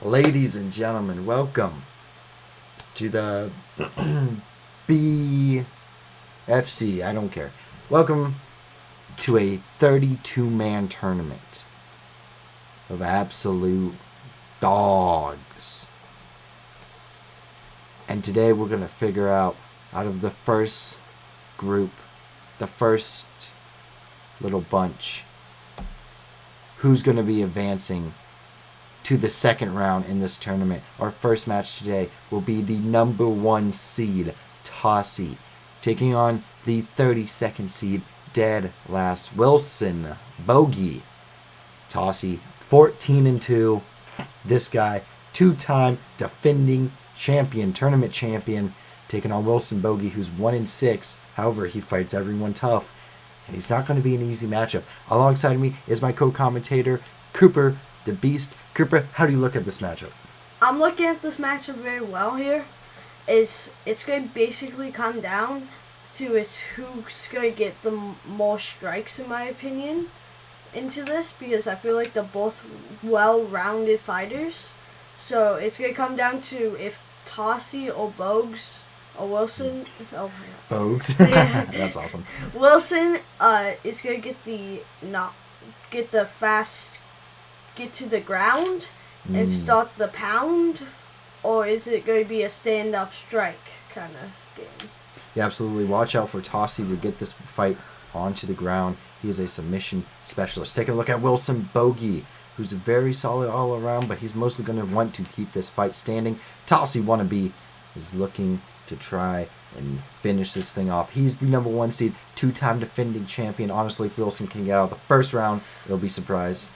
Ladies and gentlemen, welcome to the BFC. I don't care. Welcome to a 32-man tournament of absolute dogs. And today we're going to figure out of the first group, the first little bunch, who's going to be advancing to the second round in this tournament. Our first match today will be the number 1 seed, Tossie, taking on the 32nd seed, dead last, Wilson Bogey. Tossie, 14-2. This guy, 2-time defending champion, tournament champion, taking on Wilson Bogey, who's 1-6. However, he fights everyone tough, and he's not going to be an easy matchup. Alongside me is my co-commentator, Cooper the Beast. Cooper, how do you look at this matchup? I'm looking at this matchup very well here. It's going to basically come down to who's going to get the most strikes, in my opinion, into this, because I feel like they're both well-rounded fighters. So it's going to come down to if Tossie or Bogues or Wilson... Bogues? That's awesome. Wilson is going to get to the ground and start the pound, or is it going to be a stand-up strike kind of game? Yeah, absolutely. Watch out for Tossie to get this fight onto the ground. He is a submission specialist. Take a look at Wilson Bogey, who's very solid all around, but he's mostly going to want to keep this fight standing. Tossie wannabe is looking to try and finish this thing off. He's the number 1 seed, 2-time defending champion. Honestly, if Wilson can get out of the first round, it'll be surprising.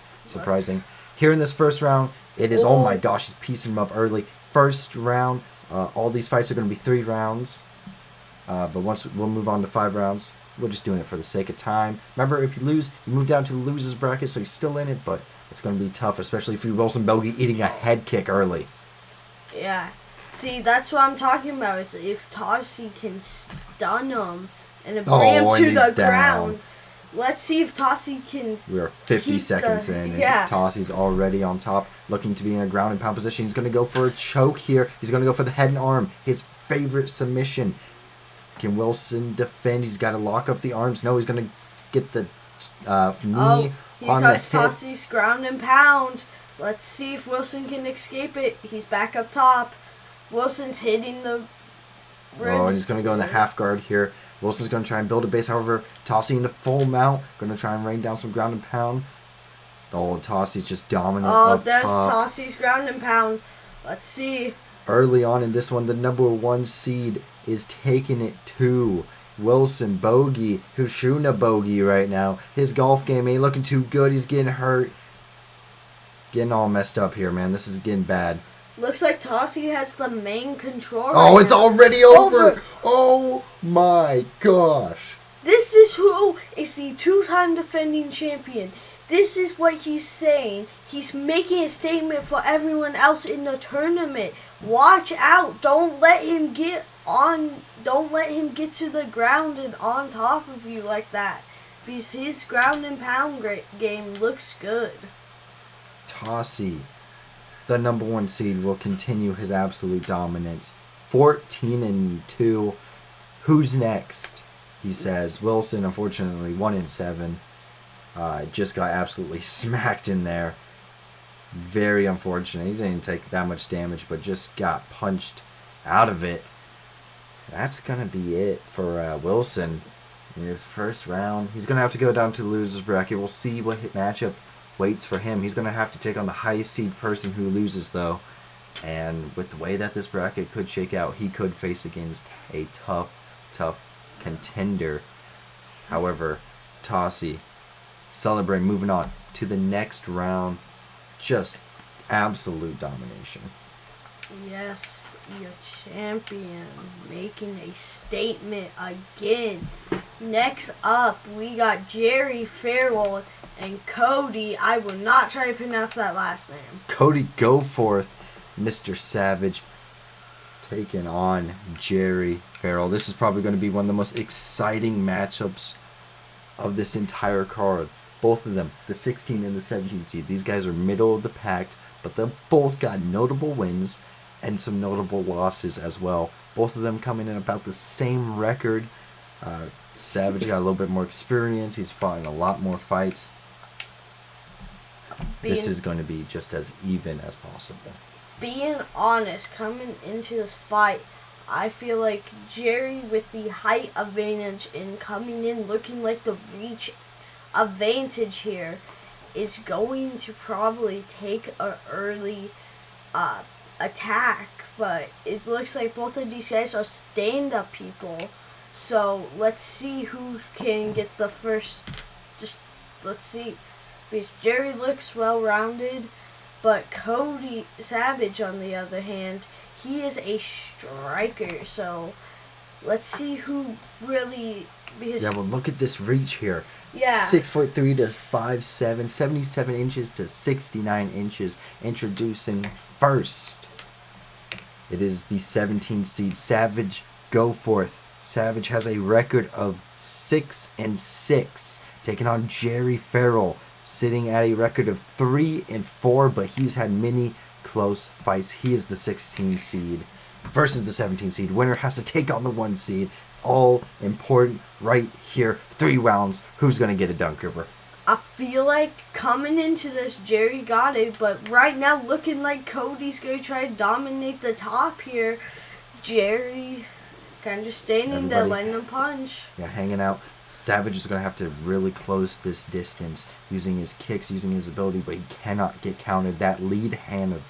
Here in this first round, it is, oh my gosh, he's piecing him up early. First round, all these fights are going to be 3 rounds. But once we'll move on to 5 rounds. We're just doing it for the sake of time. Remember, if you lose, you move down to the losers bracket, so he's still in it, but it's going to be tough, especially if you Wilson Bogey eating a head kick early. Yeah. See, that's what I'm talking about, is if Tossie can stun him and bring him to the ground. Let's see if Tossie can... We're 50 seconds in, and Tossie's already on top, looking to be in a ground and pound position. He's going to go for a choke here. He's going to go for the head and arm, his favorite submission. Can Wilson defend? He's got to lock up the arms. No, he's going to get the knee on the hip. Here comes Tossie's ground and pound. Let's see if Wilson can escape it. He's back up top. Wilson's hitting the ribs. Oh, and he's going to go in the half guard here. Wilson's going to try and build a base. However, Tossie in the full mount. Going to try and rain down some ground and pound. Oh, Tossie's just dominant up there's top. Tossie's ground and pound. Let's see. Early on in this one, the number 1 seed is taking it to Wilson Bogey, who's shooting a bogey right now. His golf game ain't looking too good. He's getting hurt. Getting all messed up here, man. This is getting bad. Looks like Tossie has the main control. Oh, it's already over. Oh my gosh. This is who is the 2-time defending champion. This is what he's saying. He's making a statement for everyone else in the tournament. Watch out. Don't let him get to the ground and on top of you like that, because his ground and pound game looks good. Tossie, the number 1 seed, will continue his absolute dominance. 14-2. Who's next? He says. Wilson, unfortunately, 1-7. Just got absolutely smacked in there. Very unfortunate. He didn't take that much damage, but just got punched out of it. That's going to be it for Wilson in his first round. He's going to have to go down to the losers bracket. We'll see what matchup waits for him. He's going to have to take on the highest seed person who loses, though. And with the way that this bracket could shake out, he could face against a tough contender. However, Tossie, celebrate, moving on to the next round. Just absolute domination. Yes, your champion making a statement again. Next up, we got Jerry Farrell and Cody. I will not try to pronounce that last name. Cody Goforth, Mr. Savage, taking on Jerry Farrell. This is probably going to be one of the most exciting matchups of this entire card. Both of them, the 16 and the 17 seed. These guys are middle of the pack, but they both got notable wins and some notable losses as well. Both of them coming in about the same record. Savage got a little bit more experience. He's fought in a lot more fights. This is going to be just as even as possible. Being honest, coming into this fight, I feel like Jerry, with the height advantage and coming in looking like the reach advantage here, is going to probably take an early attack. But it looks like both of these guys are stand-up people. So let's see who can get the first. Just let's see. Because Jerry looks well-rounded, but Cody Savage, on the other hand, he is a striker. So let's see who really. Because yeah, well, look at this reach here. Yeah. 6'3" to 5'7", 77 inches to 69 inches. Introducing first, it is the 17 seed Savage Goforth. Savage has a record of 6-6, taking on Jerry Farrell, sitting at a record of 3-4, but he's had many close fights. He is the 16 seed versus the 17 seed. Winner has to take on the 1 seed. All important right here. 3 rounds. Who's going to get a dunk, Ripper? I feel like coming into this, Jerry got it, but right now looking like Cody's going to try to dominate the top here. Jerry kind of standing there, letting him punch. Yeah, hanging out. Savage is going to have to really close this distance using his kicks, using his ability, but he cannot get counted. That lead hand of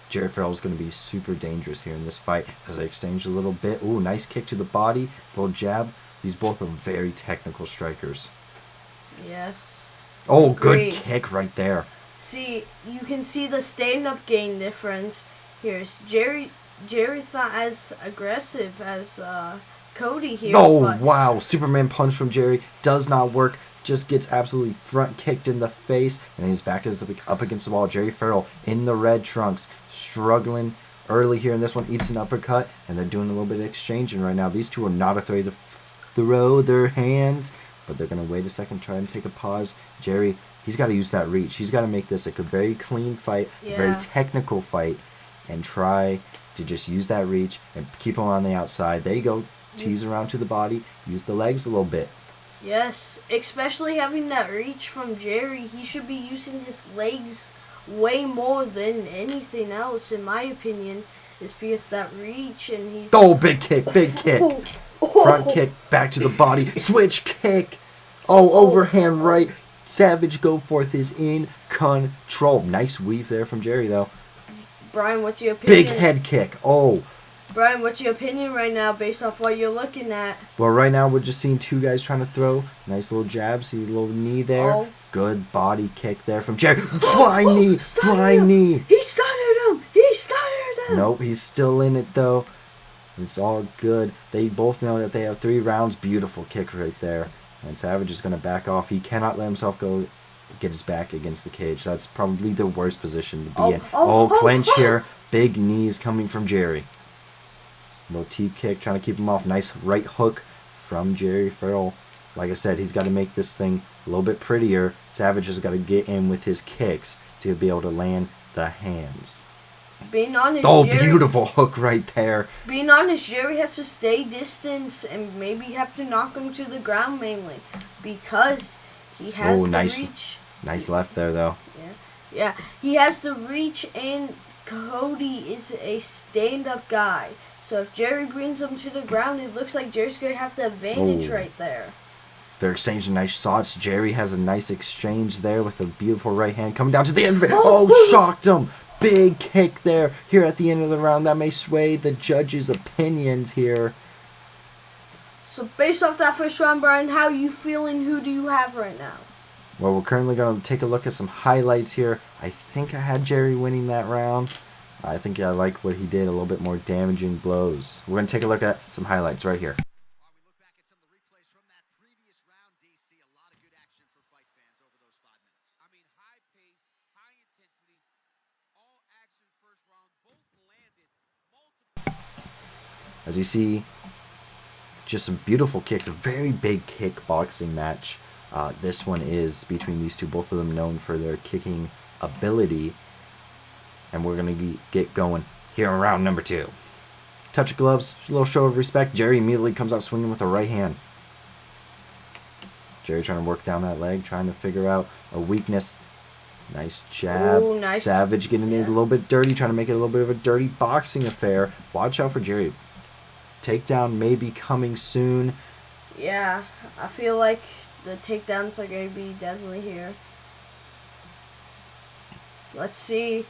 Jerry Farrell is going to be super dangerous here in this fight as they exchange a little bit. Ooh, nice kick to the body, little jab. These both are very technical strikers. Yes. Oh, Agreed. Good kick right there. See, you can see the stand-up game difference here. Jerry's not as aggressive as Cody here. Oh, but wow. Superman punch from Jerry does not work. Just gets absolutely front kicked in the face, and his back is up against the wall. Jerry Farrell in the red trunks, struggling early here in this one, eats an uppercut, and they're doing a little bit of exchanging right now. These two are not afraid to throw their hands, but they're going to wait a second, try and take a pause. Jerry, he's got to use that reach. He's got to make this a very clean fight, a very technical fight, and try to just use that reach and keep him on the outside. There you go. Tease around to the body. Use the legs a little bit. Yes, especially having that reach from Jerry. He should be using his legs way more than anything else, in my opinion, is because that reach, and he's... Oh, big kick, big kick. Front kick, back to the body. Switch kick. Oh, overhand right. Savage Goforth is in control. Nice weave there from Jerry, though. Brian, what's your opinion? Big head kick. Oh. Brian, what's your opinion right now based off what you're looking at? Well, right now we're just seeing two guys trying to throw. Nice little jab. See a little knee there. Oh. Good body kick there from Jerry. Flying knee. Flying knee. He stunned him. He stunned him. Nope, he's still in it, though. It's all good. They both know that they have 3 rounds. Beautiful kick right there. And Savage is going to back off. He cannot let himself go get his back against the cage. That's probably the worst position to be in. Clinch here. Big knees coming from Jerry. Little teep kick, trying to keep him off. Nice right hook from Jerry Farrell. Like I said, he's got to make this thing a little bit prettier. Savage has got to get in with his kicks to be able to land the hands. Being honest, Jerry, beautiful hook right there. Being honest, Jerry has to stay distance and maybe have to knock him to the ground mainly because he has the reach. Nice left there, though. Yeah, he has the reach, and Cody is a stand-up guy. So if Jerry brings him to the ground, it looks like Jerry's going to have the advantage right there. They're exchanging nice shots. Jerry has a nice exchange there with a beautiful right hand coming down to the end of it. Oh, shocked him. Big kick there here at the end of the round. That may sway the judges' opinions here. So based off that first round, Brian, how are you feeling? Who do you have right now? Well, we're currently going to take a look at some highlights here. I think I had Jerry winning that round. I think I like what he did, a little bit more damaging blows. We're going to take a look at some highlights right here. As you see, just some beautiful kicks, a very big kickboxing match. This one is between these two, both of them known for their kicking ability. And we're going to get going here in round number 2. Touch of gloves, a little show of respect. Jerry immediately comes out swinging with a right hand. Jerry trying to work down that leg, trying to figure out a weakness. Nice jab. Ooh, nice. Savage getting it a little bit dirty, trying to make it a little bit of a dirty boxing affair. Watch out for Jerry. Takedown may be coming soon. Yeah, I feel like the takedowns are going to be deadly here. Let's see.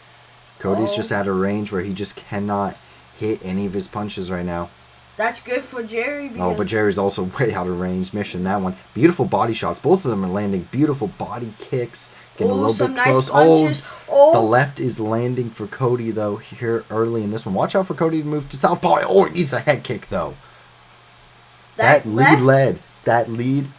Cody's just at a range where he just cannot hit any of his punches right now. That's good for Jerry. Oh, but Jerry's also way out of range. Missing that one. Beautiful body shots. Both of them are landing beautiful body kicks. Getting a little bit close. Nice the left is landing for Cody, though, here early in this one. Watch out for Cody to move to southpaw. Oh, it needs a head kick, though. That lead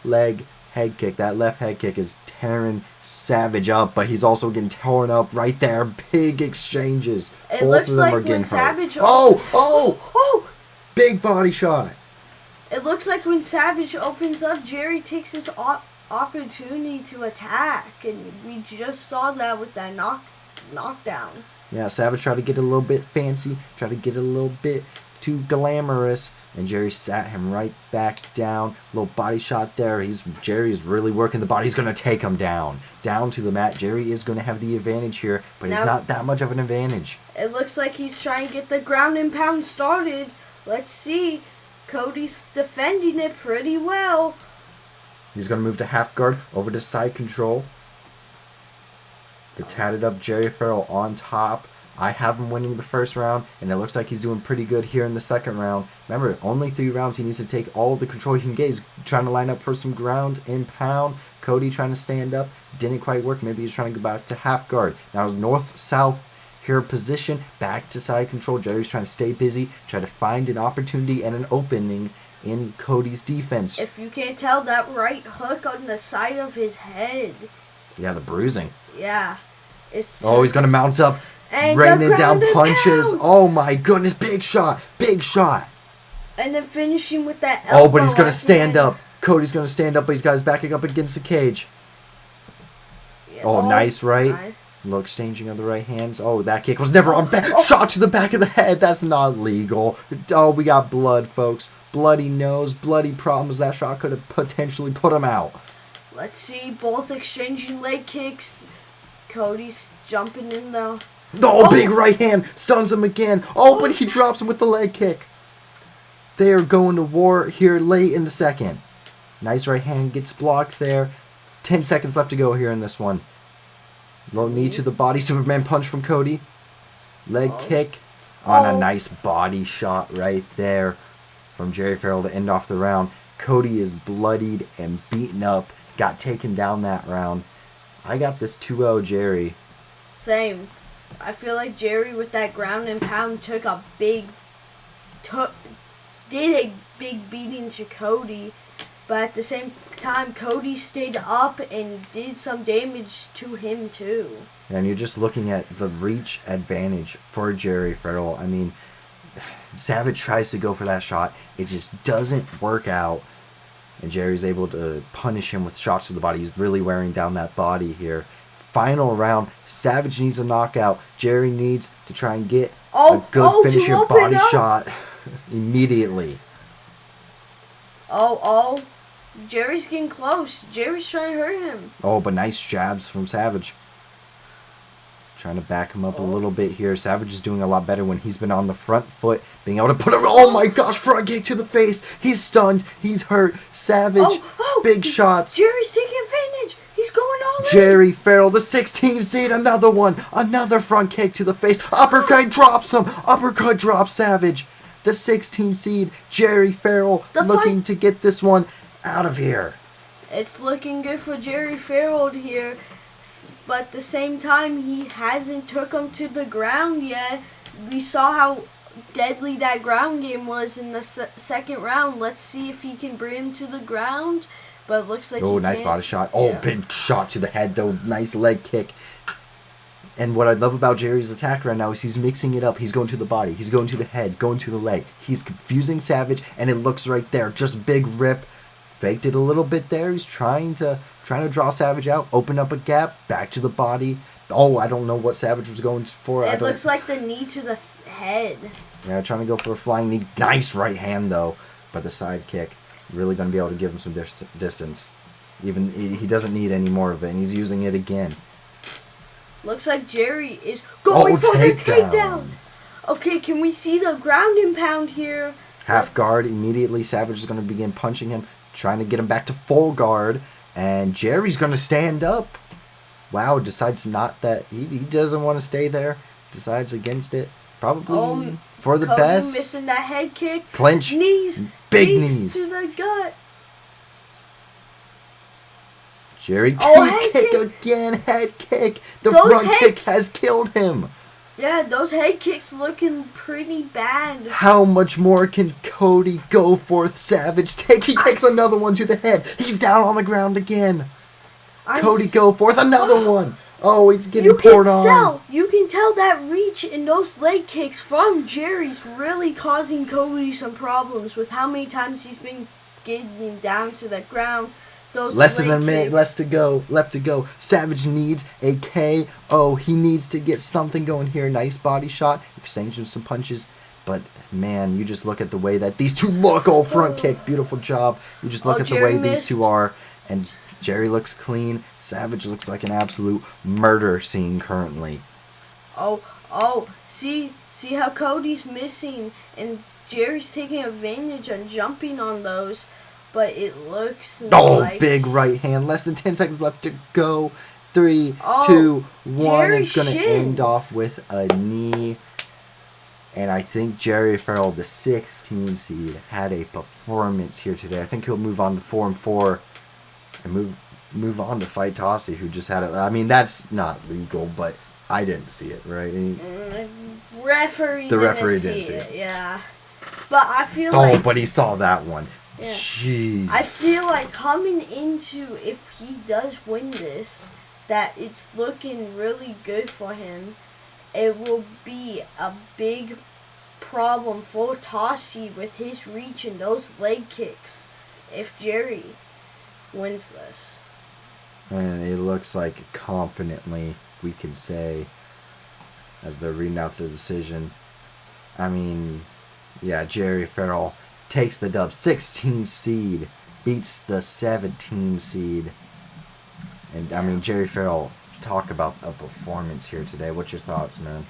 leg head kick. That left head kick is tearing Savage up, but he's also getting torn up right there. Big exchanges. It looks like when Savage... Oh! Big body shot. It looks like when Savage opens up, Jerry takes his opportunity to attack, and we just saw that with that knockdown. Yeah, Savage tried to get a little bit fancy, tried to get a little bit too glamorous, and Jerry sat him right back down. Little body shot there. Jerry's really working the body. He's going to take him down to the mat. Jerry is going to have the advantage here, but it's not that much of an advantage. It looks like he's trying to get the ground and pound started. Let's see. Cody's defending it pretty well. He's going to move to half guard, over to side control. The tatted up Jerry Farrell on top. I have him winning the first round, and it looks like he's doing pretty good here in the second round. Remember, only 3 rounds. He needs to take all of the control he can get. He's trying to line up for some ground and pound. Cody trying to stand up. Didn't quite work. Maybe he's trying to go back to half guard. Now north-south here position. Back to side control. Jerry's trying to stay busy. Try to find an opportunity and an opening in Cody's defense. If you can't tell, that right hook on the side of his head. Yeah, the bruising. Yeah. He's going to mount up. And raining down punches. Pound. Oh my goodness, big shot. And then finishing with that elbow. Oh, but he's going to stand up. Cody's going to stand up, but he's got his backing up against the cage. Yeah. Oh, nice right. Nice. Little exchanging of the right hands. Oh, that kick was never on back. Shot to the back of the head. That's not legal. Oh, we got blood, folks. Bloody nose, bloody problems. That shot could have potentially put him out. Let's see, both exchanging leg kicks. Cody's jumping in though. Oh, big right hand. Stuns him again. Oh, but he drops him with the leg kick. They are going to war here late in the second. Nice right hand gets blocked there. 10 seconds left to go here in this one. Low knee to the body. Superman punch from Cody. Leg kick on a nice body shot right there from Jerry Farrell to end off the round. Cody is bloodied and beaten up. Got taken down that round. I got this 2-0 Jerry. Same. I feel like Jerry with that ground and pound did a big beating to Cody, but at the same time Cody stayed up and did some damage to him too. And you're just looking at the reach advantage for Jerry Farrell. I mean, Savage tries to go for that shot. It just doesn't work out. And Jerry's able to punish him with shots to the body. He's really wearing down that body here. Final round. Savage needs a knockout. Jerry needs to try and get a good finishing body shot immediately. Jerry's getting close. Jerry's trying to hurt him. Oh, but nice jabs from Savage. Trying to back him up a little bit here. Savage is doing a lot better when he's been on the front foot, being able to put him. Oh my gosh, front kick to the face. He's stunned. He's hurt. Savage, big shots. Jerry's taking advantage. He's going all in. Jerry Farrell, the 16 seed, another one. Another front kick to the face. Uppercut drops him. Uppercut drops Savage. The 16 seed, Jerry Farrell, looking to get this one out of here. It's looking good for Jerry Farrell here. But at the same time, he hasn't took him to the ground yet. We saw how deadly that ground game was in the second round. Let's see if he can bring him to the ground. But it looks like nice body shot. Big shot to the head, though. Nice leg kick. And what I love about Jerry's attack right now is he's mixing it up. He's going to the body. He's going to the head. Going to the leg. He's confusing Savage, and it looks right there. Just big rip. Faked it a little bit there. He's trying to draw Savage out, open up a gap, back to the body, Oh, I don't know what Savage was going for. It looks like the knee to the head. Yeah, trying to go for a flying knee. Nice right hand, though. But the side kick, really going to be able to give him some distance. Even he doesn't need any more of it, and he's using it again. Looks like Jerry is going for the takedown. Okay, can we see the ground and pound here? Half guard, immediately Savage is going to begin punching him, trying to get him back to full guard, and Jerry's going to stand up. Wow, decides not that he doesn't want to stay there, decides against it, probably for the Cody best. Missing that head kick. Clinch, knees, big knees to the gut. Jerry, head kick again, head kick. The front kick has killed him. Yeah, those head kicks looking pretty bad. How much more can Cody go for? Savage take. He takes another one to the head. He's down on the ground again. Cody go forth, another one. Oh, he's getting poured on. You can tell that reach in those leg kicks from Jerry's really causing Cody some problems with how many times he's been getting down to the ground. Those less than a minute left to go. Savage needs a KO. He needs to get something going here. Nice body shot, exchanging some punches. But man, you just look at the way that these two look. Oh, front kick, beautiful job. You just look at the way these two are, and Jerry looks clean. Savage looks like an absolute murder scene currently. See how Cody's missing, and Jerry's taking advantage on jumping on those. But it looks like... big right hand. Less than 10 seconds left to go. 3, 2, 1. It's going to end off with a knee. And I think Jerry Farrell, the 16 seed, had a performance here today. I think he'll move on to 4-4 and move on to fight Tossie, who just had a... I mean, that's not legal, but I didn't see it, right? The referee didn't see it. Yeah. But I feel like... Oh, but he saw that one. Yeah. Jeez. I feel like coming into, if he does win this, that it's looking really good for him. It will be a big problem for Tossie with his reach and those leg kicks if Jerry wins this. And it looks like confidently we can say, as they're reading out the decision, I mean, yeah, Jerry Farrell takes the dub. 16 seed beats the 17 seed. And I mean, Jerry Farrell, talk about a performance here today. What's your thoughts, man?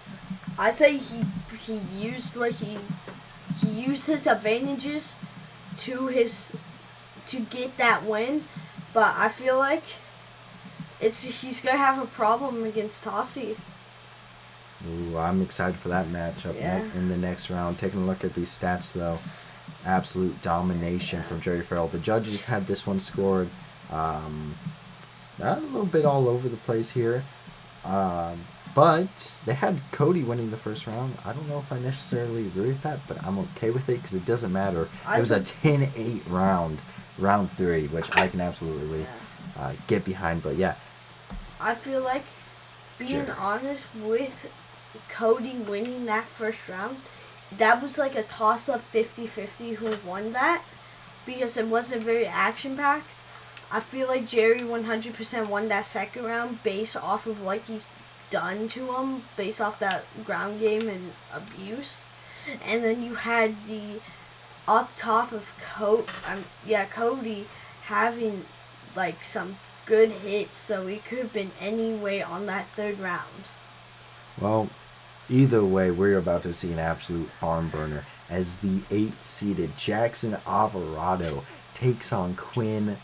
I'd say he used he used his advantages to get that win, but I feel like he's gonna have a problem against Tossie. Ooh, I'm excited for that matchup in the next round. Taking a look at these stats, though. Absolute domination from Jerry Farrell. The judges had this one scored a little bit all over the place here. But they had Cody winning the first round. I don't know if I necessarily agree with that, but I'm okay with it because it doesn't matter. It was a 10-8 round 3, which I can absolutely get behind. But yeah. I feel like, being honest, with Cody winning that first round, that was like a toss-up 50-50 who won that, because it wasn't very action-packed. I feel like Jerry 100% won that second round based off of what he's done to him, based off that ground game and abuse. And then you had the up top of Cody having like some good hits, so it could have been any way on that third round. Well, either way, we're about to see an absolute barn burner as the 8-seeded Jackson Alvarado takes on Quinn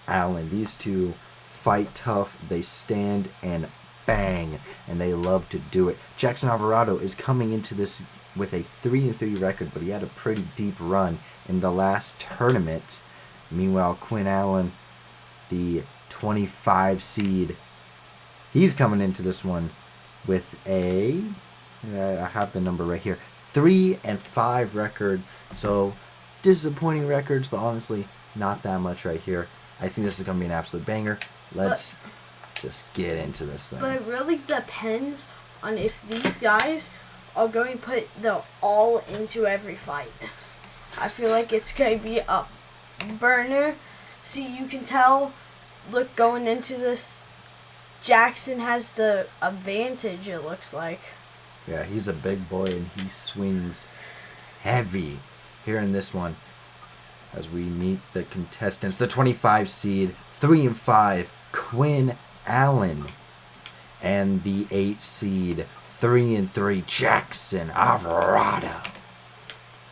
Allen. These two fight tough, they stand and bang, and they love to do it. Jackson Alvarado is coming into this with a 3-3 record, but he had a pretty deep run in the last tournament. Meanwhile, Quinn Allen, the 25 seed, he's coming into this one with I have the number right here, 3-5 record. So disappointing records, but honestly, not that much right here. I think this is going to be an absolute banger. Let's just get into this thing. But it really depends on if these guys are going to put the all into every fight. I feel like it's going to be a burner. See, you can tell, look, going into this Jackson has the advantage, it looks like. Yeah, he's a big boy and he swings heavy here in this one. As we meet the contestants, the 25 seed, 3-5, Quinn Allen. And the 8 seed, 3-3, Jackson Alvarado.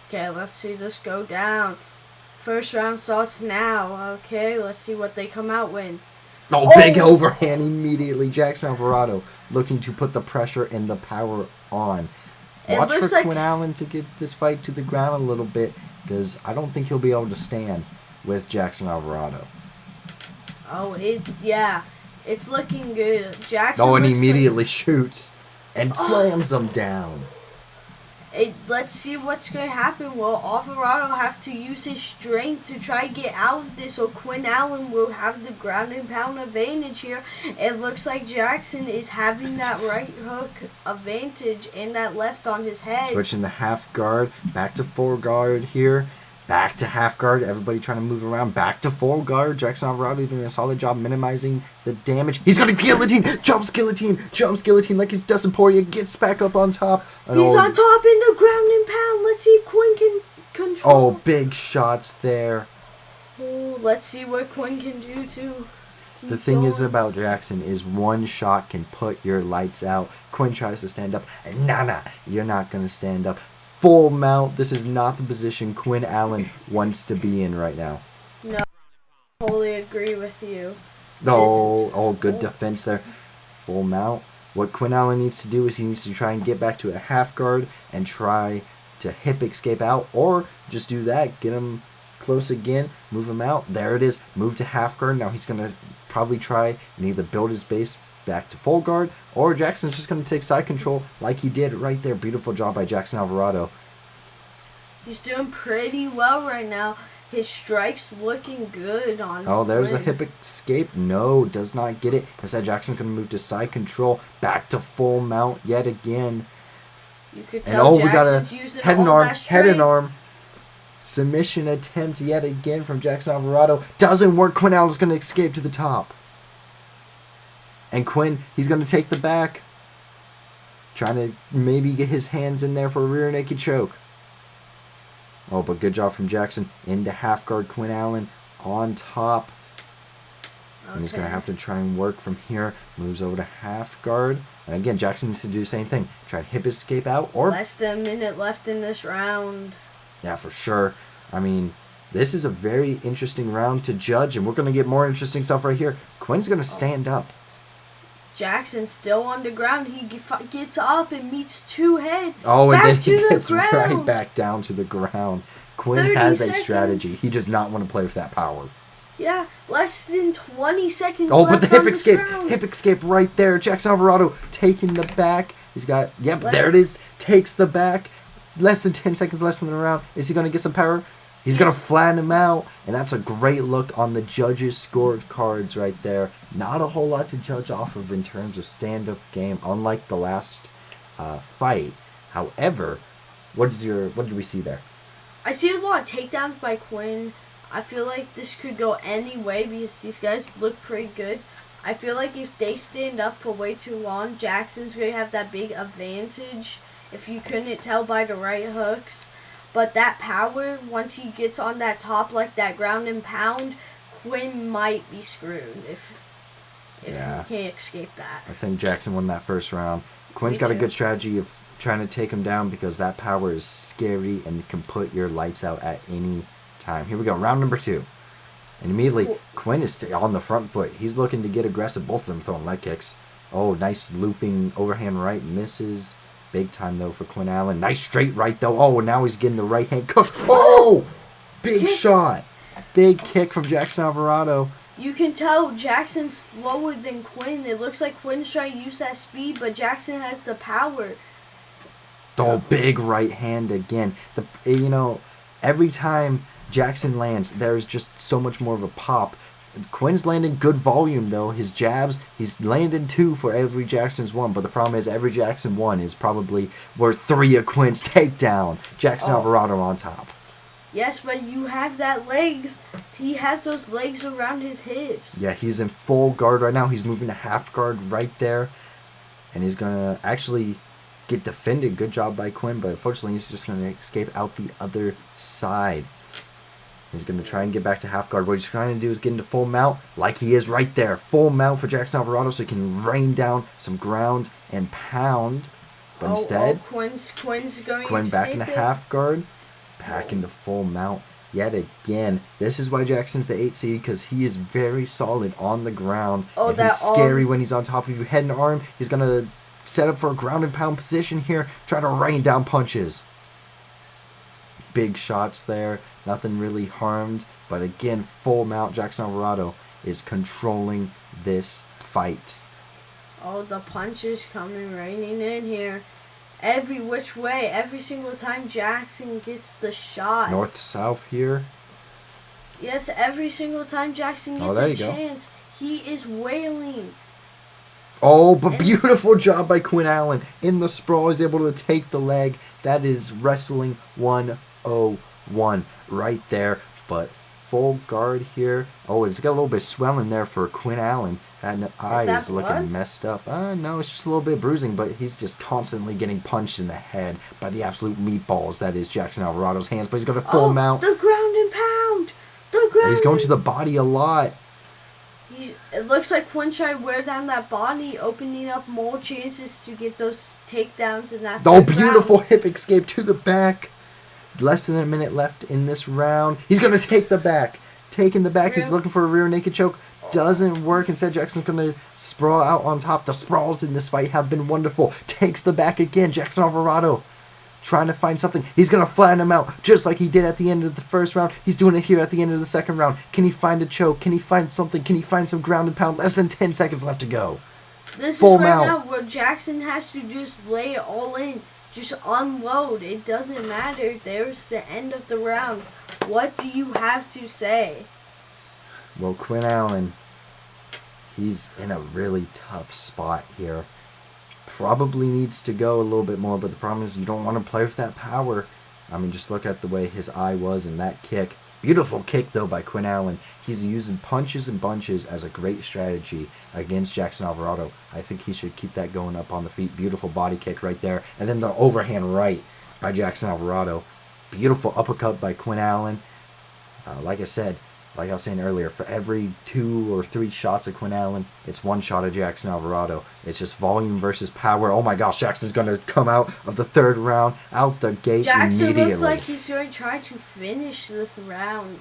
Okay, let's see this go down. First round starts now. Okay, let's see what they come out with. Oh, big overhand immediately. Jackson Alvarado looking to put the pressure and the power on. Watch for Quinn Allen to get this fight to the ground a little bit, because I don't think he'll be able to stand with Jackson Alvarado. Oh, yeah. It's looking good. Jackson. Oh, and he immediately shoots and slams him down. Let's see what's going to happen. Will Alvarado have to use his strength to try to get out of this, or Quinn Allen will have the ground and pound advantage here? It looks like Jackson is having that right hook advantage and that left on his head. Switching the half guard, back to full guard here. Back to half guard, everybody trying to move around. Back to full guard. Jackson Alvarado doing a solid job minimizing the damage. He's going to guillotine. Jumps guillotine like he's Dustin Poirier. Gets back up on top. He's on top in the ground and pound. Let's see if Quinn can control. Oh, big shots there. Oh, let's see what Quinn can do too. The thing is about Jackson is one shot can put your lights out. Quinn tries to stand up. And nah, you're not going to stand up. Full mount. This is not the position Quinn Allen wants to be in right now. No, I totally agree with you. Oh, good defense there. Full mount. What Quinn Allen needs to do is he needs to try and get back to a half guard and try to hip escape out, or just do that. Get him close again. Move him out. There it is. Move to half guard. Now he's going to probably try and either build his base back to full guard, or Jackson's just going to take side control like he did right there. Beautiful job by Jackson Alvarado. He's doing pretty well right now. His strike's looking good on. Oh, there's a hip escape. No, does not get it. Instead, Jackson's going to move to side control. Back to full mount yet again. You could tell we got a using head and all arm. that Head and strength. arm. Submission attempt yet again from Jackson Alvarado. Doesn't work. Quinn Allen's going to escape to the top. And Quinn, he's going to take the back. Trying to maybe get his hands in there for a rear naked choke. Oh, but good job from Jackson. Into half guard, Quinn Allen on top. Okay. And he's going to have to try and work from here. Moves over to half guard. And again, Jackson needs to do the same thing. Try to hip escape out, or... Less than a minute left in this round. Yeah, for sure. I mean, this is a very interesting round to judge, and we're going to get more interesting stuff right here. Quinn's going to stand up. Jackson's still on the ground. He gets up and meets two head. Oh, and back then he to gets the ground. right back down to the ground. Quinn has a strategy. He does not want to play with that power. Yeah, less than 20 seconds left. Oh, left but the hip on escape. round. Hip escape right there. Jackson Alvarado taking the back. He's got, there it is. Takes the back. Less than 10 seconds left in the round. Is he going to get some power? He's going to flatten him out, and that's a great look on the judges' scorecards right there. Not a whole lot to judge off of in terms of stand-up game, unlike the last fight. However, what did we see there? I see a lot of takedowns by Quinn. I feel like this could go any way because these guys look pretty good. I feel like if they stand up for way too long, Jackson's going to have that big advantage if you couldn't tell by the right hooks. But that power, once he gets on that top, like that ground and pound, Quinn might be screwed if he can't escape that. I think Jackson won that first round. Quinn's got a good strategy of trying to take him down because that power is scary and can put your lights out at any time. Here we go, round number 2. And immediately, Quinn is on the front foot. He's looking to get aggressive. Both of them throwing leg kicks. Oh, nice looping overhand right. Misses. Big time, though, for Quinn Allen. Nice straight right, though. Oh, and now he's getting the right hand cook. Oh! Big shot. Big kick from Jackson Alvarado. You can tell Jackson's slower than Quinn. It looks like Quinn's trying to use that speed, but Jackson has the power. Oh, big right hand again. Every time Jackson lands, there's just so much more of a pop. Quinn's landing good volume, though. His jabs, he's landed 2 for every Jackson's 1. But the problem is every Jackson 1 is probably worth 3 of Quinn's takedown. Jackson Alvarado on top. Yes, but you have that legs. He has those legs around his hips. Yeah, he's in full guard right now. He's moving to half guard right there. And he's going to actually get defended. Good job by Quinn, but unfortunately he's just going to escape out the other side. He's going to try and get back to half guard. What he's trying to do is get into full mount, like he is right there. Full mount for Jackson Alvarado so he can rain down some ground and pound. But instead, Quinn's going Quinn to back into it. half guard, back into full mount yet again. This is why Jackson's the 8 seed, because he is very solid on the ground. And he's scary when he's on top of you. Head and arm, he's going to set up for a ground and pound position here, try to rain down punches. Big shots there, nothing really harmed. But again, full mount, Jackson Alvarado is controlling this fight. Oh, the punches coming raining in here. Every which way, every single time Jackson gets the shot. North-south here. Yes, every single time Jackson gets a chance, he is wailing. Oh, but beautiful job by Quinn Allen. In the sprawl, he's able to take the leg. That is wrestling 101 right there. But full guard here. Oh, it's got a little bit of swelling there for Quinn Allen. That eye is looking messed up. No, it's just a little bit of bruising, but he's just constantly getting punched in the head by the absolute meatballs that is Jackson Alvarado's hands. But he's got a full mount. The ground and pound. The ground. He's going to the body a lot. It looks like Quinn tried to wear down that body, opening up more chances to get those takedowns in that. Oh, beautiful hip escape to the back. Less than a minute left in this round. He's going to take the back. Taking the back. He's looking for a rear naked choke. Doesn't work. Instead, Jackson's going to sprawl out on top. The sprawls in this fight have been wonderful. Takes the back again. Jackson Alvarado trying to find something. He's going to flatten him out just like he did at the end of the first round. He's doing it here at the end of the second round. Can he find a choke? Can he find something? Can he find some ground and pound? Less than 10 seconds left to go. This is right now where Jackson has to just lay it all in. Just unload. It doesn't matter. There's the end of the round. What do you have to say? Well, Quinn Allen, he's in a really tough spot here. Probably needs to go a little bit more, but the problem is you don't want to play with that power. I mean, just look at the way his eye was in that kick. Beautiful kick, though, by Quinn Allen. He's using punches and bunches as a great strategy against Jackson Alvarado. I think he should keep that going up on the feet. Beautiful body kick right there. And then the overhand right by Jackson Alvarado. Beautiful uppercut by Quinn Allen. Like I said, like I was saying earlier, for every 2 or 3 shots of Quinn Allen, it's 1 shot of Jackson Alvarado. It's just volume versus power. Oh my gosh, Jackson's going to come out of the third round out the gate Jackson immediately. Looks like he's going to try to finish this round.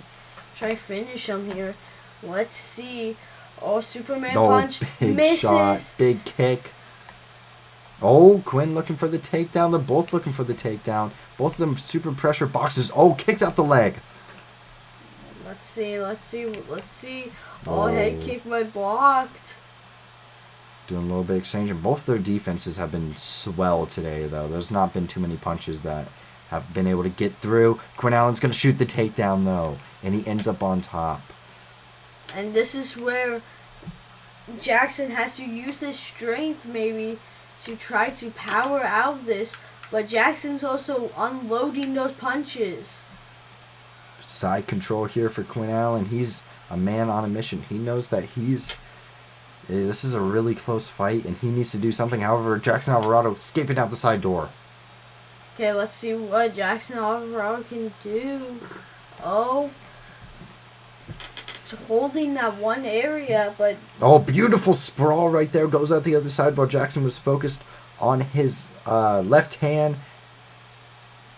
Try to finish him here. Let's see. Oh, Superman punch. Big misses. Shot, big kick. Oh, Quinn looking for the takedown. They're both looking for the takedown. Both of them super pressure boxes. Oh, kicks out the leg. Let's see. Oh, head kick might blocked. Doing a little bit of exchange. And both their defenses have been swell today, though. There's not been too many punches that have been able to get through. Quinn Allen's going to shoot the takedown, though. And he ends up on top. And this is where Jackson has to use his strength, maybe, to try to power out of this. But Jackson's also unloading those punches. Side control here for Quinn Allen. He's a man on a mission. He knows that this is a really close fight and he needs to do something. However, Jackson Alvarado escaping out the side door. Okay, let's see what Jackson Alvarado can do. Oh, it's holding that one area, but... Oh, beautiful sprawl right there. Goes out the other side while Jackson was focused on his left hand.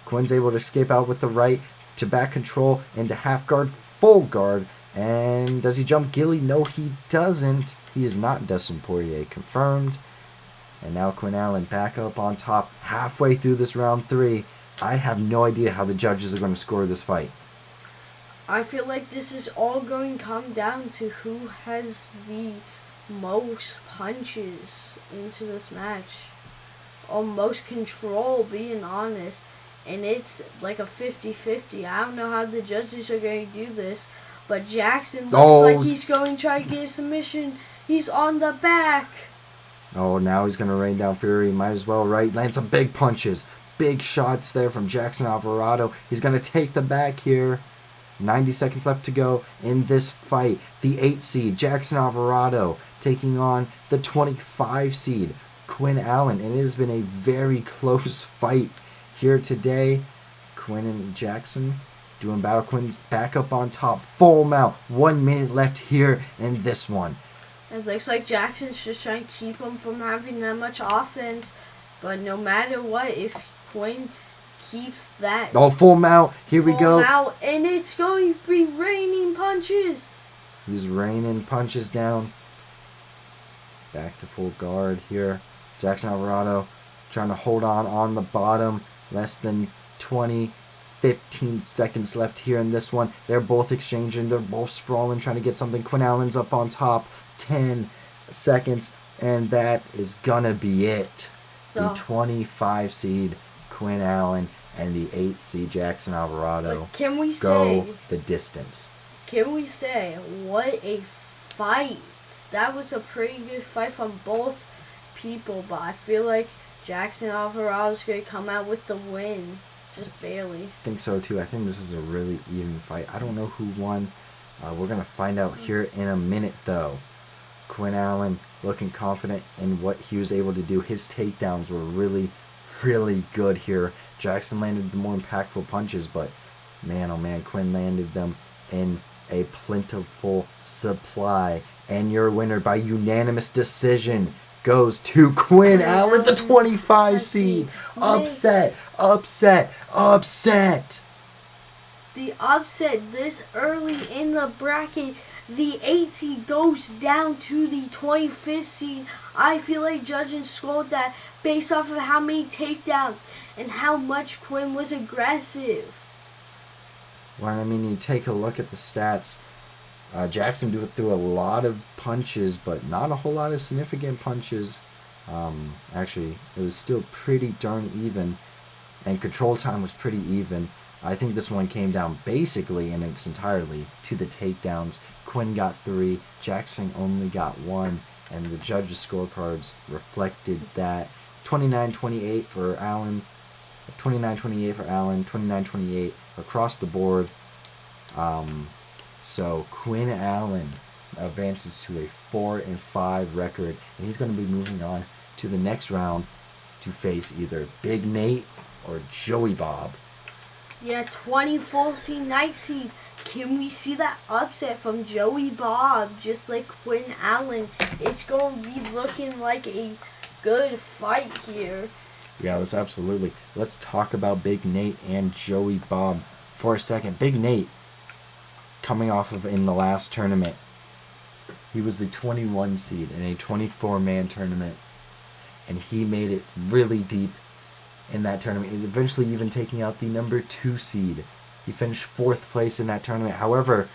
Quinn's able to escape out with the right. To back control into half guard, full guard, and does he jump Gilly? No, he doesn't. He is not Dustin Poirier, confirmed. And now Quinn Allen back up on top, halfway through this round 3. I have no idea how the judges are going to score this fight. I feel like this is all going to come down to who has the most punches into this match, or most control, being honest. And it's like a 50-50. I don't know how the judges are going to do this. But Jackson looks like he's going to try to get a submission. He's on the back. Oh, now he's going to rain down Fury. Might as well, right? Land some big punches. big shots there from Jackson Alvarado. He's going to take the back here. 90 seconds left to go in this fight. The 8 seed, Jackson Alvarado, taking on the 25 seed, Quinn Allen. And it has been a very close fight here today. Quinn and Jackson doing battle. Quinn back up on top. Full mount. 1 minute left here in this one. It looks like Jackson's just trying to keep him from having that much offense. But no matter what, if Quinn keeps that... Oh, full mount. Here we go. Out, and it's going to be raining punches. He's raining punches down. Back to full guard here. Jackson Alvarado trying to hold on the bottom. Less than 15 seconds left here in this one. They're both exchanging. They're both sprawling, trying to get something. Quinn Allen's up on top. 10 seconds, and that is gonna be it. So, the 25 seed Quinn Allen and the 8 seed Jackson Alvarado can we go the distance. Can we say what a fight? That was a pretty good fight from both people, but I feel like Jackson Alvarado's gonna come out with the win, just barely. I think so too. I think this is a really even fight. I don't know who won. We're gonna find out here in a minute, though. Quinn Allen looking confident in what he was able to do. His takedowns were really, really good here. Jackson landed the more impactful punches, but man, oh man, Quinn landed them in a plentiful supply. And your winner by unanimous decision goes to Quinn Allen, the 25 seed. Upset, upset, upset. The upset this early in the bracket. The 8 seed goes down to the 25th seed. I feel like judges scored that based off of how many takedowns and how much Quinn was aggressive. Well, I mean, you take a look at the stats. Jackson threw a lot of punches, but not a whole lot of significant punches. Actually, it was still pretty darn even, and control time was pretty even. I think this one came down basically in its entirety to the takedowns. Quinn got 3, Jackson only got 1, and the judges' scorecards reflected that. 29-28 for Allen, 29-28 for Allen, 29-28 across the board. So Quinn Allen advances to a 4-5 record, and he's going to be moving on to the next round to face either Big Nate or Joey Bob. Yeah, 24 seed, 9 seed. Can we see that upset from Joey Bob, just like Quinn Allen? It's going to be looking like a good fight here. Yeah, that's absolutely. Let's talk about Big Nate and Joey Bob for a second. Big Nate, coming off of in the last tournament, he was the 21 seed in a 24-man tournament, and he made it really deep in that tournament, eventually even taking out the number 2 seed. He finished 4th place in that tournament. However,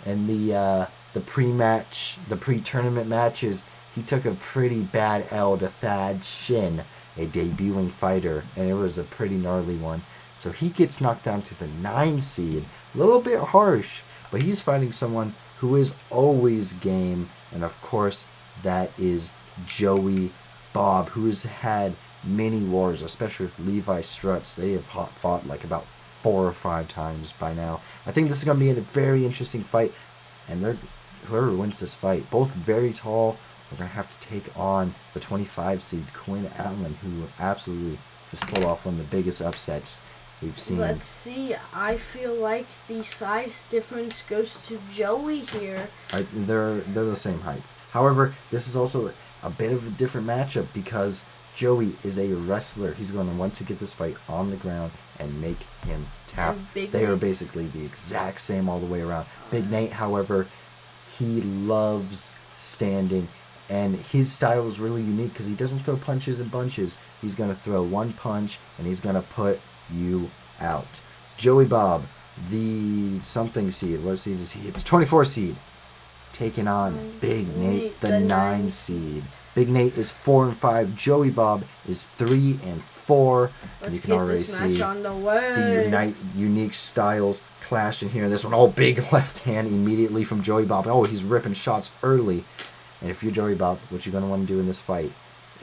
in the pre-tournament matches, he took a pretty bad L to Thad Shin, a debuting fighter, and it was a pretty gnarly one. So he gets knocked down to the 9 seed. A little bit harsh, but he's fighting someone who is always game, and of course, that is Joey Bob, who has had many wars, especially with Levi Strutz. They have fought like about 4 or 5 times by now. I think this is going to be a very interesting fight, and whoever wins this fight, both very tall, are going to have to take on the 25 seed Quinn Allen, who absolutely just pulled off one of the biggest upsets we've seen. Let's see. I feel like the size difference goes to Joey here. They're the same height. However, this is also a bit of a different matchup because Joey is a wrestler. He's going to want to get this fight on the ground and make him tap. They are basically the exact same all the way around. Big Nate, however, he loves standing, and his style is really unique because he doesn't throw punches in bunches. He's going to throw one punch, and he's going to put you out. Joey Bob, the something seed. What seed is he? It's 24 seed. Taking on Big Nate, the 9 seed. Big Nate is 4-5. Joey Bob is 3-4. And you can already see the unique styles clash in here. This one, all big left hand immediately from Joey Bob. Oh, he's ripping shots early. And if you're Joey Bob, what you're going to want to do in this fight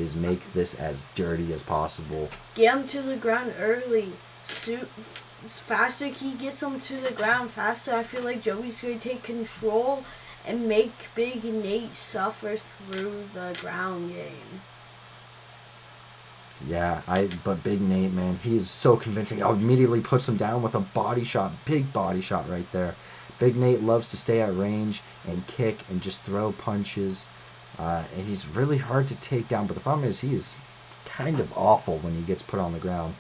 is make this as dirty as possible. Get him to the ground early. Faster he gets him to the ground, faster I feel like Joey's going to take control and make Big Nate suffer through the ground game. Yeah, but Big Nate, man, he is so convincing. He immediately puts him down with a body shot, big body shot right there. Big Nate loves to stay at range and kick and just throw punches, and he's really hard to take down. But the problem is he is kind of awful when he gets put on the ground.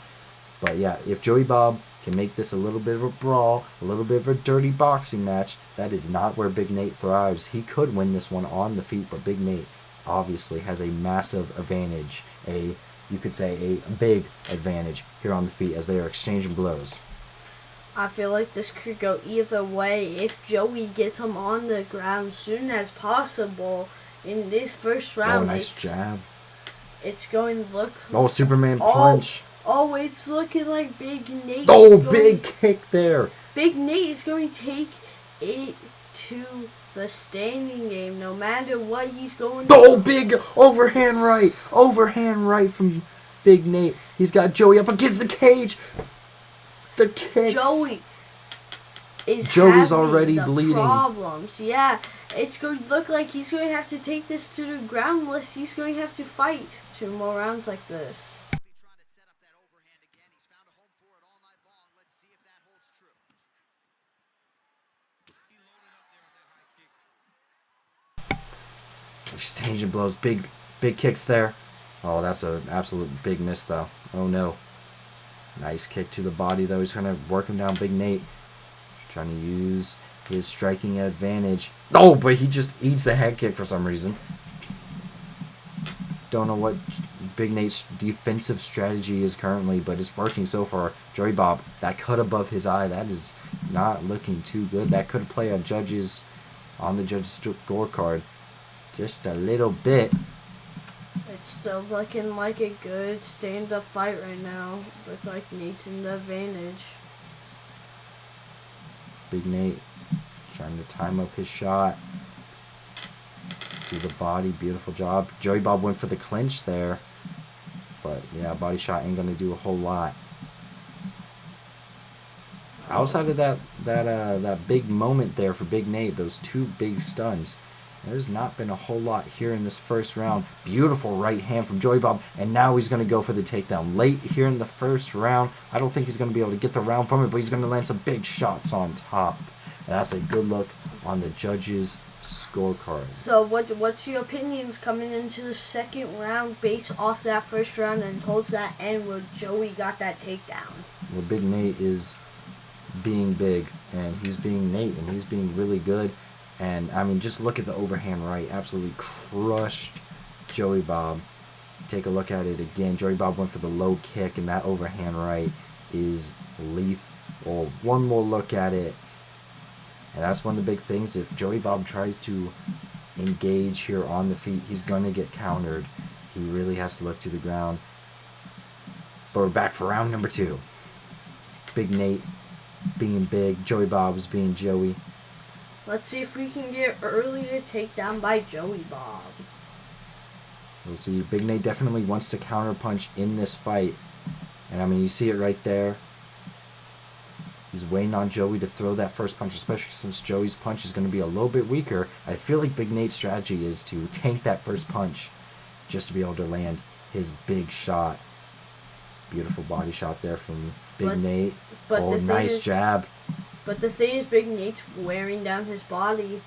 But yeah, if Joey Bob can make this a little bit of a brawl, a little bit of a dirty boxing match, that is not where Big Nate thrives. He could win this one on the feet, but Big Nate obviously has a massive advantage, you could say a big advantage here on the feet as they are exchanging blows. I feel like this could go either way. If Joey gets him on the ground soon as possible in this first round, nice jab. It's going to look... Superman punch. Oh, it's looking like Big Nate. Big kick there. Big Nate is going to take it to the standing game, no matter what he's going to. Big overhand right from Big Nate. He's got Joey up against the cage. The kicks. Joey's already bleeding. Problems, yeah. It's going to look like he's going to have to take this to the ground, unless he's going to have to fight 2 more rounds like this. Exchanging blows, big kicks there. Oh, that's an absolute big miss though. Oh no. Nice kick to the body though. He's gonna work him down, Big Nate. Trying to use his striking advantage. But he just eats a head kick for some reason. Don't know what Big Nate's defensive strategy is currently, but it's working so far. Joey Bob, that cut above his eye, that is not looking too good. That could play on the judge's scorecard. Just a little bit. It's still looking like a good stand-up fight right now. Look like Nate's in the advantage. Big Nate trying to time up his shot. To the body, beautiful job. Joey Bob went for the clinch there. But yeah, body shot ain't gonna do a whole lot. Outside of that big moment there for Big Nate, those 2 big stuns, there's not been a whole lot here in this first round. Beautiful right hand from Joey Bob, and now he's going to go for the takedown. Late here in the first round, I don't think he's going to be able to get the round from it, but he's going to land some big shots on top. And that's a good look on the judges' scorecard. So what's your opinions coming into the second round based off that first round and towards that end where Joey got that takedown? Well, Big Nate is being big, and he's being Nate, and he's being really good. And, I mean, just look at the overhand right. Absolutely crushed Joey Bob. Take a look at it again. Joey Bob went for the low kick, and that overhand right is lethal. One more look at it. And that's one of the big things. If Joey Bob tries to engage here on the feet, he's going to get countered. He really has to look to the ground. But we're back for round number 2. Big Nate being big. Joey Bob is being Joey. Let's see if we can get earlier takedown by Joey Bob. We'll see. Big Nate definitely wants to counterpunch in this fight. And I mean, you see it right there. He's waiting on Joey to throw that first punch, especially since Joey's punch is going to be a little bit weaker. I feel like Big Nate's strategy is to tank that first punch just to be able to land his big shot. Beautiful body shot there from Big Nate. But nice jab. But the thing is, Big Nate's wearing down his body.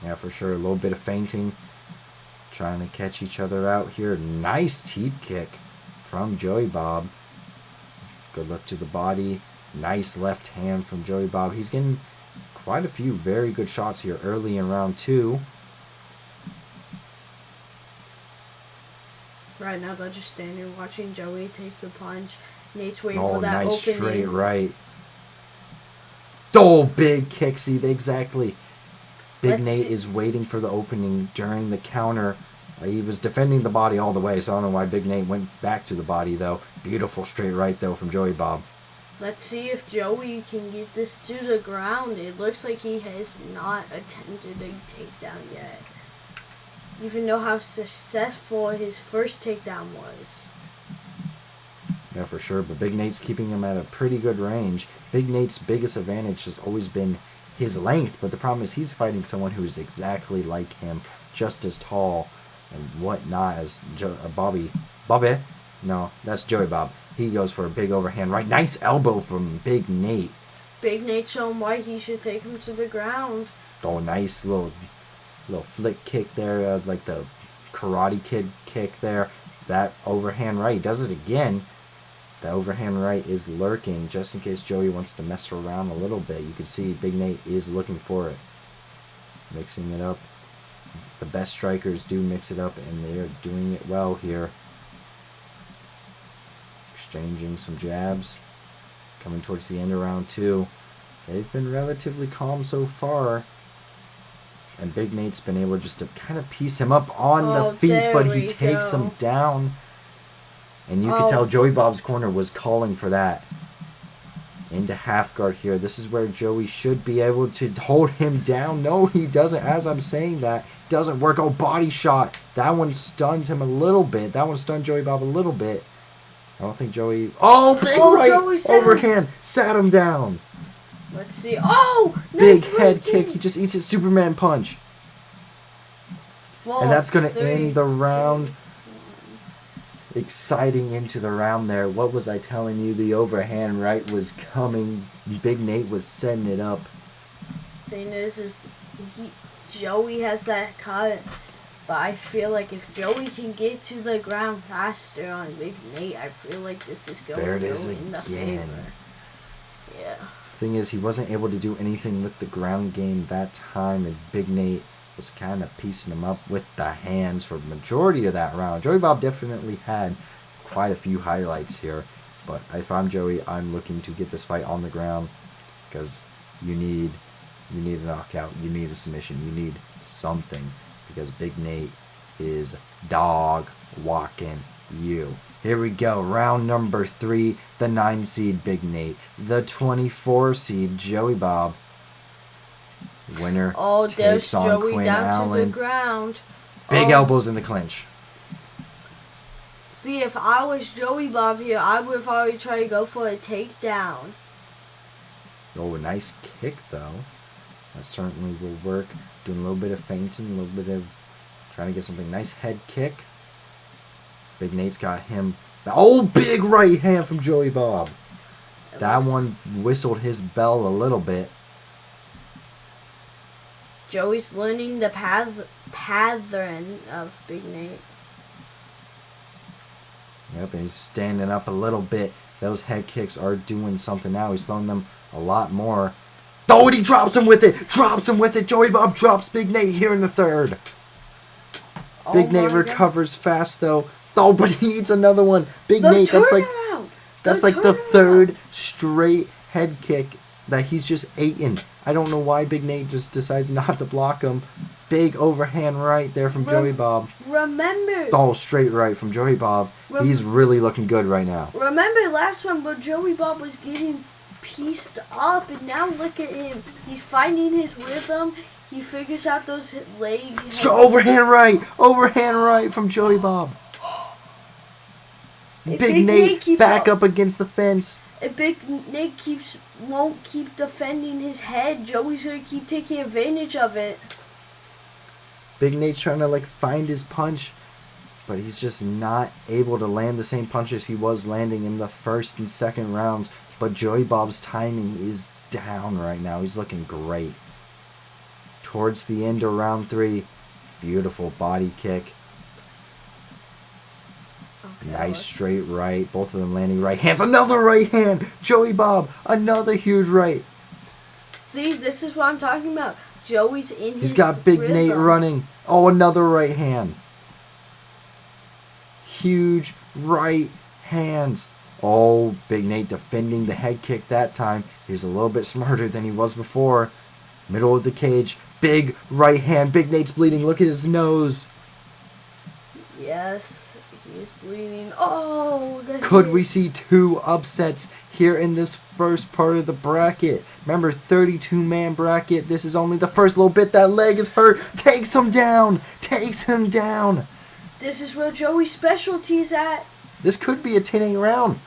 Yeah, for sure. A little bit of feinting. Trying to catch each other out here. Nice teep kick from Joey Bob. Good look to the body. Nice left hand from Joey Bob. He's getting quite a few very good shots here early in round 2. Right now, they're just standing watching Joey take the punch. Nate's waiting for that nice opening. Straight right. Big kick. See, exactly. Nate is waiting for the opening during the counter. He was defending the body all the way, so I don't know why Big Nate went back to the body, though. Beautiful straight right, though, from Joey Bob. Let's see if Joey can get this to the ground. It looks like he has not attempted a takedown yet. even know how successful his first takedown was. Yeah, for sure. But Big Nate's keeping him at a pretty good range. Big Nate's biggest advantage has always been his length. But the problem is he's fighting someone who is exactly like him, just as tall and whatnot as Bobby. Bobby? No, that's Joey Bob. He goes for a big overhand right. Nice elbow from Big Nate. Big Nate showing why he should take him to the ground. Oh, nice little flick kick there, like the Karate Kid kick there. That overhand right does it again. The overhand right is lurking just in case Joey wants to mess around a little bit. You can see Big Nate is looking for it. Mixing it up. The best strikers do mix it up, and they are doing it well here. Exchanging some jabs. Coming towards the end of round 2. They've been relatively calm so far. And Big Nate's been able just to kind of piece him up on the feet, but he takes him down. And you can tell Joey Bob's corner was calling for that. Into half guard here. This is where Joey should be able to hold him down. No, he doesn't. As I'm saying that, doesn't work. Oh, body shot. That one stunned him a little bit. That one stunned Joey Bob a little bit. I don't think Joey... Oh, big right overhand. Sat him down. Let's see. Oh! Nice big head kick. He just eats his Superman punch. And that's going to end the round. Exciting into the round there. What was I telling you? The overhand right was coming. Big Nate was setting it up. Thing is Joey has that cut. But I feel like if Joey can get to the ground faster on Big Nate, I feel like this is going there it is in the again. favor. Yeah. Thing is, he wasn't able to do anything with the ground game that time, and Big Nate was kind of piecing him up with the hands for the majority of that round. Joey Bob definitely had quite a few highlights here, but if I'm Joey, I'm looking to get this fight on the ground because you need a knockout, you need a submission, you need something because Big Nate is dog walking you. Here we go, round number 3, the 9 seed Big Nate, the 24 seed Joey Bob. Winner takes on Joey Quinn down Allen. to the ground. Big elbows in the clinch. See, if I was Joey Bob here, I would probably try to go for a takedown. Oh, a nice kick, though. That certainly will work. Doing a little bit of feinting, a little bit of trying to get something. Nice head kick. Big Nate's got him. Oh, big right hand from Joey Bob. That one whistled his bell a little bit. Joey's learning the pattern of Big Nate. Yep, and he's standing up a little bit. Those head kicks are doing something now. He's throwing them a lot more. Oh, and he drops him with it. Drops him with it. Joey Bob drops Big Nate here in the third. Big Nate recovers fast, though. Oh, but he eats another one. Big Nate, that's like the third straight head kick that he's just eating. I don't know why Big Nate just decides not to block him. Big overhand right there from Joey Bob. Remember. Oh, straight right from Joey Bob. He's really looking good right now. Remember last one where Joey Bob was getting pieced up, and now look at him. He's finding his rhythm. He figures out those legs. Overhand right from Joey Bob. Big Nate back up against the fence. If Big Nate won't keep defending his head, Joey's gonna keep taking advantage of it. Big Nate's trying to find his punch, but he's just not able to land the same punches he was landing in the first and second rounds. But Joey Bob's timing is down right now. He's looking great. Towards the end of round 3, beautiful body kick. Nice straight right. Both of them landing right hands. Another right hand. Joey Bob. Another huge right. See, this is what I'm talking about. Joey's in his He's got Big rhythm. Nate running. Oh, another right hand. Huge right hands. Oh, Big Nate defending the head kick that time. He's a little bit smarter than he was before. Middle of the cage. Big right hand. Big Nate's bleeding. Look at his nose. Yes. He's bleeding. Oh, could we see 2 upsets here in this first part of the bracket. Remember, 32-man bracket. This is only the first little bit. That leg is hurt. Takes him down. Takes him down. This is where Joey's specialty's at. This could be a 10-8 round.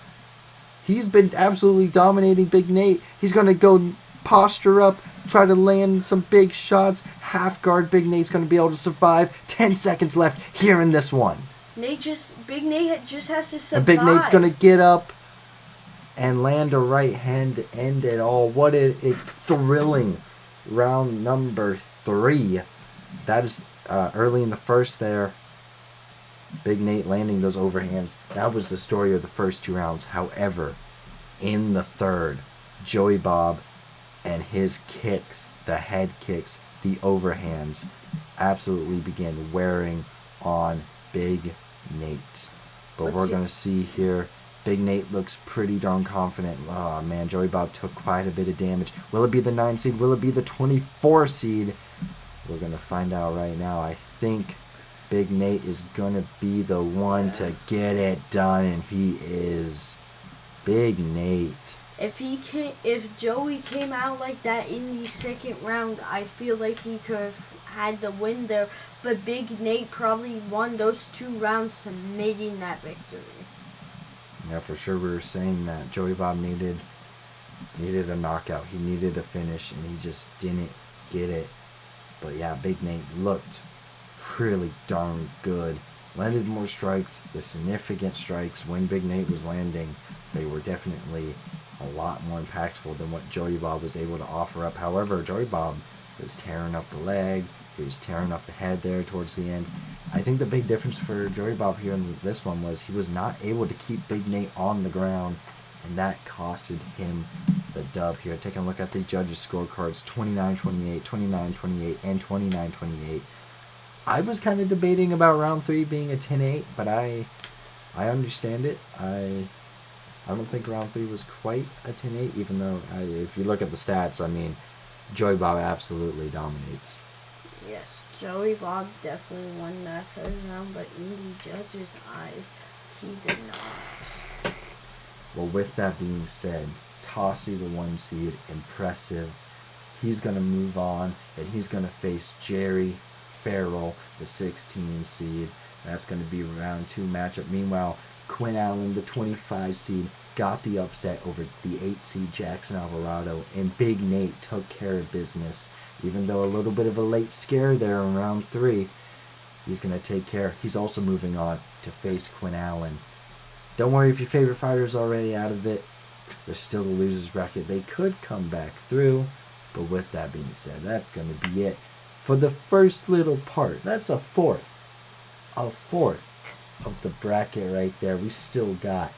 He's been absolutely dominating Big Nate. He's going to go posture up, try to land some big shots. Half guard. Big Nate's going to be able to survive. 10 seconds left here in this one. Big Nate just has to survive. And Big Nate's going to get up and land a right hand to end it all. What a thrilling round number 3. That is early in the first there. Big Nate landing those overhands. That was the story of the first 2 rounds. However, in the third, Joey Bob and his kicks, the head kicks, the overhands, absolutely began wearing on Big Nate. But we're going to see here, Big Nate looks pretty darn confident. Oh, man, Joey Bob took quite a bit of damage. Will it be the 9 seed? Will it be the 24 seed? We're going to find out right now. I think Big Nate is going to be the one to get it done, and he is. Big Nate. If Joey came out like that in the second round, I feel like he could have had the win there. But Big Nate probably won those 2 rounds, submitting that victory. Yeah, for sure. We were saying that Joey Bob needed a knockout. He needed a finish, and he just didn't get it. But yeah, Big Nate looked really darn good. Landed more strikes, the significant strikes when Big Nate was landing. They were definitely a lot more impactful than what Joey Bob was able to offer up. However, Joey Bob was tearing up the leg. He was tearing up the head there towards the end. I think the big difference for Joey Bob here in this one was he was not able to keep Big Nate on the ground, and that costed him the dub here. Taking a look at the judges' scorecards, 29-28, 29-28, and 29-28. I was kind of debating about round 3 being a 10-8, but I understand it. I don't think round 3 was quite a 10-8, even though if you look at the stats, I mean, Joey Bob absolutely dominates. Yes, Joey Bob definitely won that third round, but in the judges' eyes, he did not. Well, with that being said, Tossie, the 1 seed, impressive. He's going to move on, and he's going to face Jerry Farrell, the 16 seed. That's going to be a round 2 matchup. Meanwhile, Quinn Allen, the 25 seed, got the upset over the 8 seed Jackson Alvarado, and Big Nate took care of business. Even though a little bit of a late scare there in round 3, he's going to take care. He's also moving on to face Quinn Allen. Don't worry if your favorite fighter is already out of it. There's still the losers bracket. They could come back through. But with that being said, that's going to be it for the first little part. That's a fourth of the bracket right there. We still got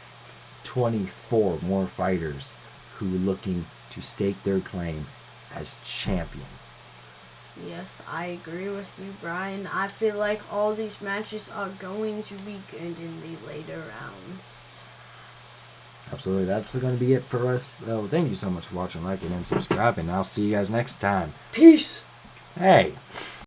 24 more fighters who are looking to stake their claim as champion. Yes, I agree with you, Brian. I feel like all these matches are going to be good in the later rounds. Absolutely. That's going to be it for us, though. Thank you so much for watching, liking, and subscribing. I'll see you guys next time. Peace. Hey.